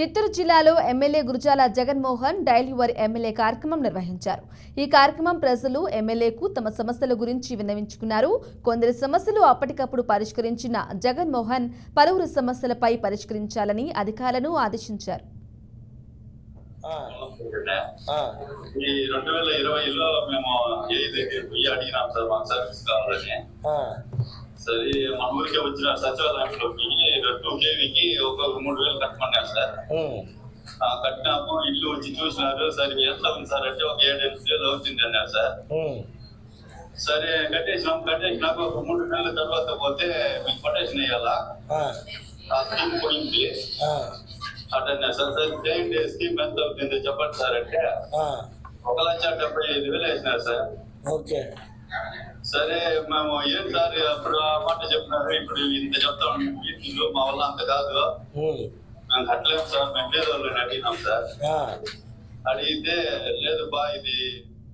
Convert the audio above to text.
చిత్తూరు జిల్లాలో MLA Gurajala Jaganmohan dial your MLA కార్యక్రమం నిర్వహించారు. ఈ కార్యక్రమం ప్రజలు ఎమ్మెల్యేకు తమ సమస్యల గురించి విన్నవించుకున్నారు. కొందరి సమస్యలు అప్పటికప్పుడు పరిష్కరించిన జగన్మోహన్ పలువురు సమస్యలపై పరిష్కరించాలని అధికారులను ఆదేశించారు. ఈ 2020లో మేము ఏ దగ్గర పోయి అడిగినాం సార్, మాకు సర్వీస్ కావాలని. సరే మన ఊరికే వచ్చిన సచివాలయంలోకి 2 కేవీకి ఒక 3,000 కట్టమన్నారు సార్. కట్టినాము, ఇల్లు వచ్చి చూసినారు. సరే ఎంత ఉంది సార్ అంటే ఒక 7,000 అవుతుంది అన్నారు సార్. సరే కట్టేసినాక ఒక 3 నెలల తర్వాత పోతే మీకు కొటేషన్ వేయాలా, ఆ స్కీమ్ పోయింది అటన్నా సార్. సార్ జైన్ డే స్కీమ్ ఎంత అవుతుంది చెప్పండి సార్ అంటే 1,75,000 వేసినారు సార్. ఓకే, సరే మేము ఏం సార్ అప్పుడు ఆ మాట చెప్పినారు, ఇప్పుడు ఇంత చెప్తాం మా వల్ల అంత కాదు, మేము కట్టలేము సార్, మేము లేదు వాళ్ళని అడిగినాం సార్. అడిగితే లేదు బా ఇది